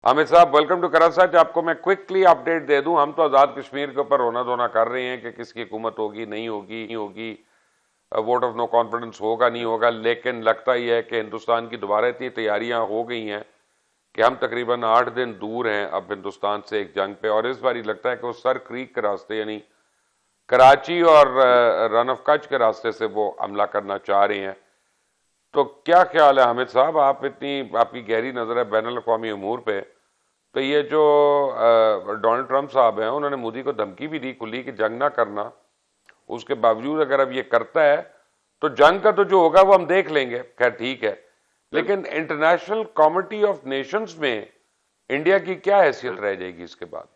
हामिद साहब, welcome to Karachi. सच आपको मैं क्विकली अपडेट दे दूं, हम तो आज़ाद कश्मीर के ऊपर रोना धोना कर रहे हैं कि किसकी हुकूमत होगी, नहीं होगी, वोट ऑफ नो कॉन्फिडेंस होगा नहीं होगा, लेकिन लगता ही है कि हिंदुस्तान की दोबारा इतनी तैयारियां हो गई हैं कि हम तकरीबन 8 दिन दूर हैं अब हिंदुस्तान से एक जंग पे। और इस बार लगता है कि वो सर क्रीक के रास्ते यानी कराची और रन ऑफ कच्छ के रास्ते से वो हमला करना चाह रहे हैं। तो क्या ख्याल है हामिद साहब, आप इतनी आपकी गहरी नजर है बैनुल अक़वामी अमूर पे, तो ये जो डोनाल्ड ट्रंप साहब हैं उन्होंने मोदी को धमकी भी दी खुली कि जंग ना करना, उसके बावजूद अगर अब ये करता है तो जंग का तो जो होगा वो हम देख लेंगे, खैर ठीक है, लेकिन इंटरनेशनल कमिटी ऑफ नेशंस में इंडिया की क्या हैसियत रह जाएगी इसके बाद?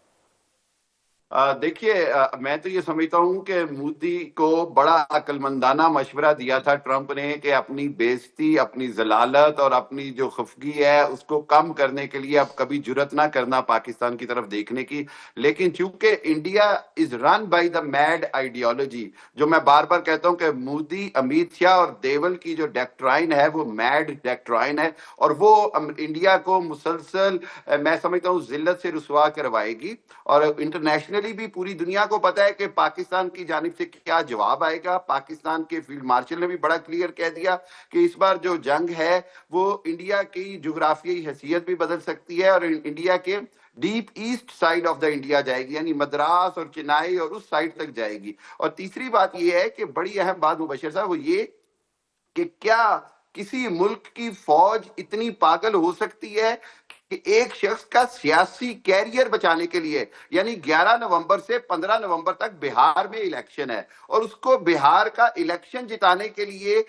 देखिए, मैं तो ये समझता हूँ कि मोदी को बड़ा अक्लमंदाना मशवरा दिया था ट्रंप ने कि अपनी बेइज्जती, अपनी जलालत और अपनी जो खफगी है उसको कम करने के लिए अब कभी जुर्रत ना करना पाकिस्तान की तरफ देखने की। लेकिन चूंकि India is run by the mad ideology, जो मैं बार बार कहता हूँ कि मोदी, अमित शाह और देवल की जो डॉक्ट्राइन है वो मैड डॉक्ट्राइन है, और वो इंडिया को मुसलसल मैं समझता हूँ जिल्लत से रुसवा करवाएगी। और इंटरनेशनली भी पूरी दुनिया को पता है कि पाकिस्तान की जानिब से क्या जवाब आएगा। पाकिस्तान के फील्ड मार्शल ने भी बड़ा क्लियर कह दिया कि इस बार जो जंग है वो इंडिया की जुग्राफियाई हैसियत भी बदल सकती है और इंडिया के deep east side of the India जाएगी, यानी मद्रास और चेन्नई और उस साइड तक जाएगी। और तीसरी बात ये है कि बड़ी अहम बात मुबशर साहब वो ये कि क्या किसी मुल्क की फौज इतनी पागल हो सकती है कि एक शख्स का सियासी कैरियर बचाने के लिए, यानी 11 नवंबर से 15 नवंबर तक बिहार में इलेक्शन है और उसको बिहार का इलेक्शन जिताने के लिए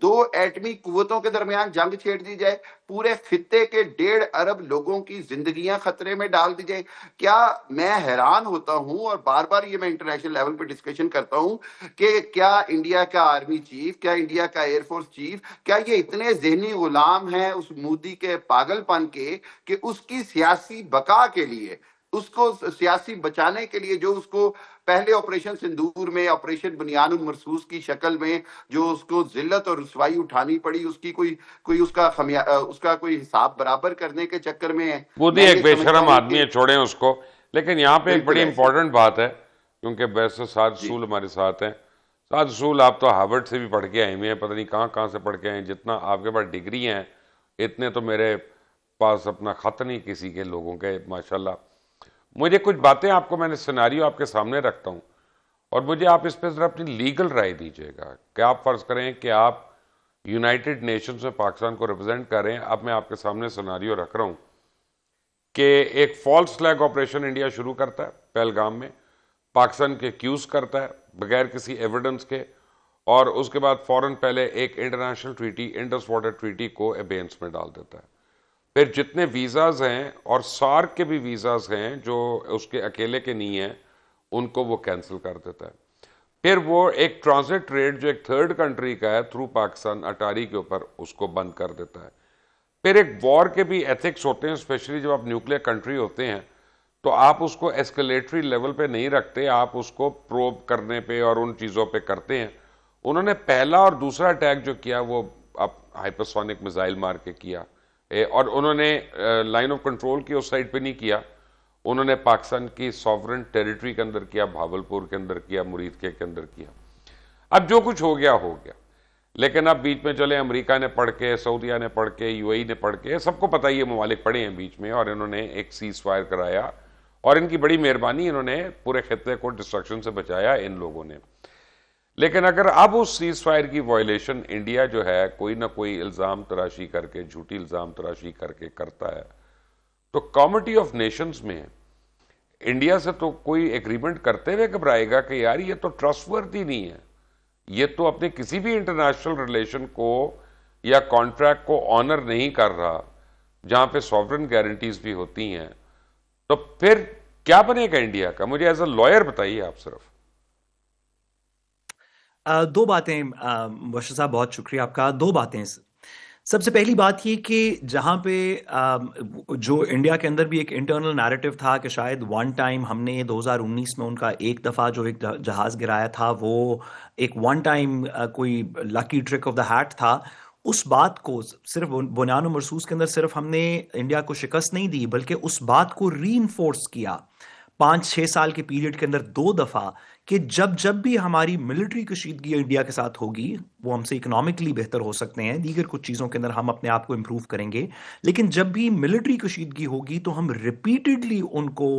दो एटमी कुव्वतों के दरमियान जंग छेड़ दी जाए, पूरे खित्ते के 1.5 अरब लोगों की जिंदगियां खतरे में डाल दी जाए। क्या मैं हैरान होता हूं और बार बार ये मैं इंटरनेशनल लेवल पे डिस्कशन करता हूं कि क्या इंडिया का आर्मी चीफ, क्या इंडिया का एयरफोर्स चीफ, क्या ये इतने जहनी गुलाम हैं उस मोदी के पागलपन के कि उसकी सियासी बका के लिए, उसको सियासी बचाने के लिए, जो उसको पहले ऑपरेशन सिंदूर में, ऑपरेशन बुनियानुल मरसूस की शक्ल में जो उसको जिल्लत और रुसवाई उठानी पड़ी, उसकी कोई उसका कोई हिसाब बराबर करने के चक्कर में मोदी मैं एक ये समझता बेशरम हूं आदमी कि है, छोड़ें उसको। लेकिन यहाँ पे एक बिल्कुल बड़ी ऐसे इंपॉर्टेंट बात है, क्योंकि वैसे साद जी। रसूल हमारे साथ हैं। साद रसूल, आप तो हार्वर्ड से भी पढ़ के आए हुए हैं, पता नहीं कहाँ कहाँ से पढ़ के आए हैं। जितना आपके पास डिग्री हैं इतने तो मेरे पास अपना खत नहीं किसी के लोगों के, माशाल्लाह। मुझे कुछ बातें, आपको मैंने सिनारियो आपके सामने रखता हूँ और मुझे आप इस पर जरा अपनी लीगल राय दीजिएगा कि आप फर्ज करें कि आप यूनाइटेड नेशंस में पाकिस्तान को रिप्रेजेंट कर रहे हैं। अब मैं आपके सामने सिनारियो रख रहा हूँ कि एक फॉल्स फ्लैग ऑपरेशन इंडिया शुरू करता है पहलगाम में, पाकिस्तान के एक्यूज करता है बगैर किसी एविडेंस के, और उसके बाद फौरन पहले एक international treaty, Indus water treaty को अबेंस में डाल देता है। फिर जितने वीज़ाज हैं और सार्क के भी वीज़ाज हैं जो उसके अकेले के नहीं हैं, उनको वो कैंसिल कर देता है। फिर वो एक ट्रांजिट ट्रेड जो एक थर्ड कंट्री का है थ्रू पाकिस्तान अटारी के ऊपर, उसको बंद कर देता है। फिर एक वॉर के भी एथिक्स होते हैं, स्पेशली जब आप न्यूक्लियर कंट्री होते हैं तो आप उसको एस्केलेटरी लेवल पे नहीं रखते, आप उसको प्रोब करने पे और उन चीज़ों पे करते हैं। उन्होंने पहला और दूसरा अटैक जो किया वो अब हाइपरसोनिक मिसाइल मार के किया, और उन्होंने लाइन ऑफ कंट्रोल की उस साइड पे नहीं किया, उन्होंने पाकिस्तान की सॉवरेन टेरिटरी के अंदर किया, भावलपुर के अंदर किया, मुरीदके के अंदर किया। अब जो कुछ हो गया हो गया, लेकिन अब बीच में चले अमेरिका ने पढ़ के, सऊदीया ने पढ़ के, यूएई ने पढ़ के, सबको पता ही है ममालिक पड़े हैं बीच में, और इन्होंने एक सीज फायर कराया और इनकी बड़ी मेहरबानी, इन्होंने पूरे खित्ते को डिस्ट्रक्शन से बचाया इन लोगों ने। लेकिन अगर अब उस सीज फायर की वायलेशन इंडिया जो है कोई ना कोई इल्ज़ाम तराशी करके, झूठी इल्ज़ाम तराशी करके करता है, तो कमिटी ऑफ नेशंस में इंडिया से तो कोई एग्रीमेंट करते हुए घबराएगा कि यार ये तो ट्रस्टवर्दी नहीं है, ये तो अपने किसी भी इंटरनेशनल रिलेशन को या कॉन्ट्रैक्ट को ऑनर नहीं कर रहा जहां पे सॉवरेन गारंटीज भी होती हैं। तो फिर क्या बनेगा इंडिया का? मुझे एज अ लॉयर बताइए आप सिर्फ। दो बातें मुबशर साहब, बहुत शुक्रिया आपका। दो बातें। सबसे पहली बात ये कि जहाँ पे जो इंडिया के अंदर भी एक इंटरनल नैरेटिव था कि शायद वन टाइम हमने 2019 में उनका एक दफ़ा जो एक जहाज़ गिराया था वो एक वन टाइम कोई lucky trick of the hat था, اس بات کو صرف بنیان و مرصوص کے اندر صرف ہم نے انڈیا کو شکست نہیں دی بلکہ اس بات کو ری انفورس کیا 5-6 سال کے پیریڈ کے اندر 2 دفعہ کہ جب بھی ہماری ملٹری کشیدگی انڈیا کے ساتھ ہوگی وہ ہم سے اکنامکلی بہتر ہو سکتے ہیں، دیگر کچھ چیزوں کے اندر ہم اپنے آپ کو امپروو کریں گے، لیکن جب بھی ملٹری کشیدگی ہوگی تو ہم ریپیٹڈلی ان کو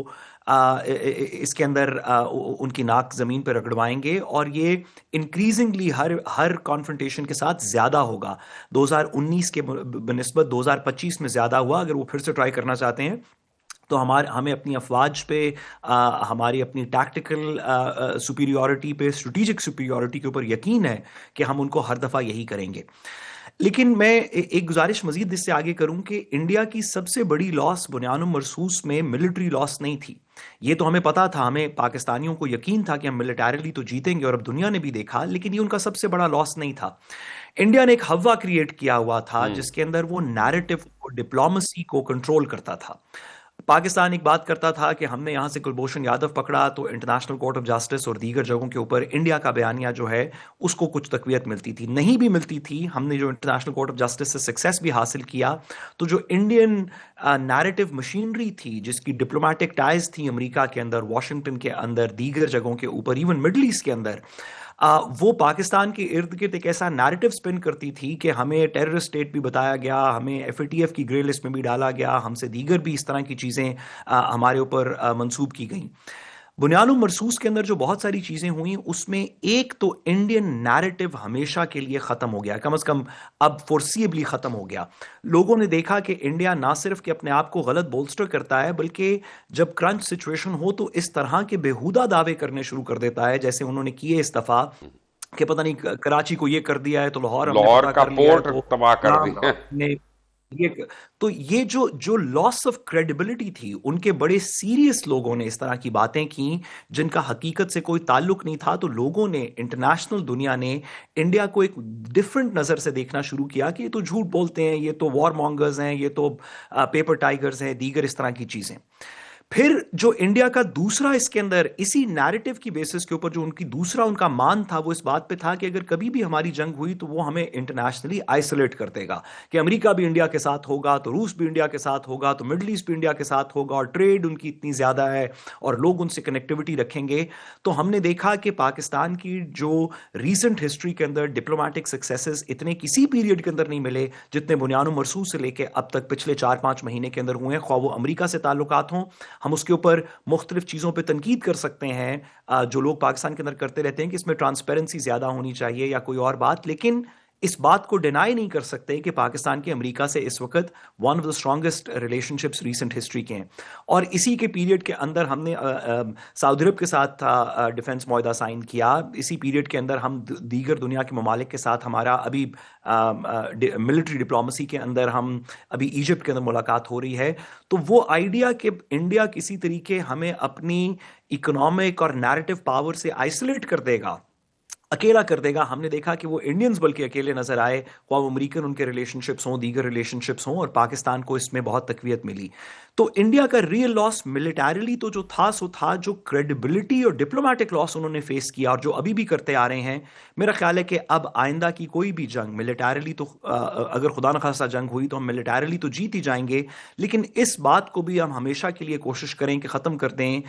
اس کے اندر ان کی ناک زمین پہ رگڑوائیں گے، اور یہ انکریزنگلی ہر کانفرنٹیشن کے ساتھ زیادہ ہوگا۔ 2019 کے بنسبت 2025 میں زیادہ ہوا۔ اگر وہ پھر سے ٹرائی کرنا چاہتے ہیں تو ہمیں اپنی افواج پہ، ہماری اپنی ٹیکٹیکل سپیریورٹی پہ، اسٹریٹجک سپیریورٹی کے اوپر یقین ہے کہ ہم ان کو ہر دفعہ یہی کریں گے۔ لیکن میں ایک گزارش مزید اس سے آگے کروں کہ انڈیا کی سب سے بڑی لاس بنیان و مرصوص میں ملٹری لاس نہیں تھی، یہ تو ہمیں پتا تھا، ہمیں پاکستانیوں کو یقین تھا کہ ہم ملٹریلی تو جیتیں گے اور اب دنیا نے بھی دیکھا، لیکن یہ ان کا سب سے بڑا لاس نہیں تھا۔ انڈیا نے ایک ہوا کریٹ کیا ہوا تھا جس کے اندر وہ نیریٹو کو، ڈپلومسی کو کنٹرول کرتا تھا۔ پاکستان ایک بات کرتا تھا کہ ہم نے یہاں سے کلبھوشن یادو پکڑا تو انٹرنیشنل کورٹ آف جسٹس اور دیگر جگہوں کے اوپر انڈیا کا بیانیہ جو ہے اس کو کچھ تقویت ملتی تھی، نہیں بھی ملتی تھی۔ ہم نے جو انٹرنیشنل کورٹ آف جسٹس سے سکسیس بھی حاصل کیا تو جو انڈین نیریٹو مشینری تھی، جس کی ڈپلومیٹک ٹائز تھی امریکہ کے اندر، واشنگٹن کے اندر، دیگر جگہوں کے اوپر، ایون مڈل ایسٹ کے اندر، وہ پاکستان کے ارد گرد ایک ایسا نیریٹو سپن کرتی تھی کہ ہمیں ٹیررسٹ اسٹیٹ بھی بتایا گیا، ہمیں ایف اے ٹی ایف کی گرے لسٹ میں بھی ڈالا گیا، ہم سے دیگر بھی اس طرح کی چیزیں ہمارے اوپر منسوب کی گئیں۔ بنیان و مرصوص کے اندر جو بہت ساری چیزیں ہوئیں اس میں ایک تو انڈین نیریٹو ہمیشہ کے لیے ختم ہو گیا، کم از کم اب فورسیبلی ختم ہو گیا۔ لوگوں نے دیکھا کہ انڈیا نہ صرف کہ اپنے آپ کو غلط بولسٹر کرتا ہے بلکہ جب کرنچ سچویشن ہو تو اس طرح کے بیہودہ دعوے کرنے شروع کر دیتا ہے، جیسے انہوں نے کیے اس دفعہ کہ پتہ نہیں کراچی کو یہ کر دیا ہے تو لاہور ہم نے لاہور فتح کا کر لیا ہے، پورٹ تباہ کر دیا۔ تو یہ جو لاس آف کریڈیبلٹی تھی، ان کے بڑے سیریس لوگوں نے اس طرح کی باتیں کی جن کا حقیقت سے کوئی تعلق نہیں تھا، تو لوگوں نے، انٹرنیشنل دنیا نے انڈیا کو ایک ڈفرنٹ نظر سے دیکھنا شروع کیا کہ یہ تو جھوٹ بولتے ہیں، یہ تو وار مونگرز ہیں، یہ تو پیپر ٹائیگرز ہیں، دیگر اس طرح کی چیزیں۔ پھر جو انڈیا کا دوسرا اس کے اندر اسی نیریٹو کی بیسس کے اوپر جو ان کا مان تھا وہ اس بات پہ تھا کہ اگر کبھی بھی ہماری جنگ ہوئی تو وہ ہمیں انٹرنیشنلی آئسولیٹ کر دے گا، کہ امریکہ بھی انڈیا کے ساتھ ہوگا تو روس بھی انڈیا کے ساتھ ہوگا تو مڈل ایسٹ بھی انڈیا کے ساتھ ہوگا، اور ٹریڈ ان کی اتنی زیادہ ہے اور لوگ ان سے کنیکٹیوٹی رکھیں گے۔ تو ہم نے دیکھا کہ پاکستان کی جو ریسنٹ ہسٹری کے اندر ڈپلومیٹک سکسیسز اتنے کسی پیریڈ کے اندر نہیں ملے جتنے بنیان و مرصوص سے لے کے اب تک پچھلے 4-5 مہینے کے اندر ہوئے ہیں، خواہ وہ امریکہ سے تعلقات ہوں۔ ہم اس کے اوپر مختلف چیزوں پہ تنقید کر سکتے ہیں جو لوگ پاکستان کے اندر کرتے رہتے ہیں کہ اس میں ٹرانسپیرنسی زیادہ ہونی چاہیے یا کوئی اور بات، لیکن اس بات کو ڈینائی نہیں کر سکتے کہ پاکستان کے امریکہ سے اس وقت one of the strongest relation ships recent history کے ہیں۔ اور اسی کے پیریڈ کے اندر ہم نے سعودی عرب کے ساتھ ڈیفنس معاہدہ سائن کیا، اسی پیریڈ کے اندر ہم دیگر دنیا کے ممالک کے ساتھ ہمارا ابھی ملٹری ڈپلومسی کے اندر ہم ابھی ایجپٹ کے اندر ملاقات ہو رہی ہے۔ تو وہ آئیڈیا کہ انڈیا کسی طریقے ہمیں اپنی اکنامک اور نیریٹو پاور سے آئسولیٹ کر دے گا، اکیلا کر دے گا، ہم نے دیکھا کہ وہ انڈینز بلکہ اکیلے نظر آئے، خواہ وہ امریکن ان کے ریلیشن شپس ہوں، دیگر ریلیشن شپس ہوں، اور پاکستان کو اس میں بہت تقویت ملی۔ تو انڈیا کا ریئل لاس ملیٹریلی تو جو تھا سو تھا، جو کریڈیبلٹی اور ڈپلومیٹک لاس انہوں نے فیس کیا اور جو ابھی بھی کرتے آ رہے ہیں، میرا خیال ہے کہ اب آئندہ کی کوئی بھی جنگ ملیٹریلی تو اگر خدا نخواستہ جنگ ہوئی تو ہم ملیٹریلی تو جیت ہی جائیں گے، لیکن اس بات کو بھی ہم ہمیشہ کے لیے کوشش کریں کہ ختم کر دیں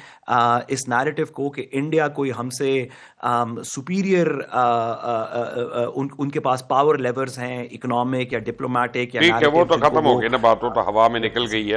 اس نیریٹو کو کہ انڈیا کوئی ہم سے سپیریئر ان کے پاس پاور لیورز ہیں اکنامک یا ڈپلومیٹک یا ٹھیک ہے، وہ تو جن کو ختم ہو گئی نا، بات وہ تو ہوا میں نکل گئی ہے۔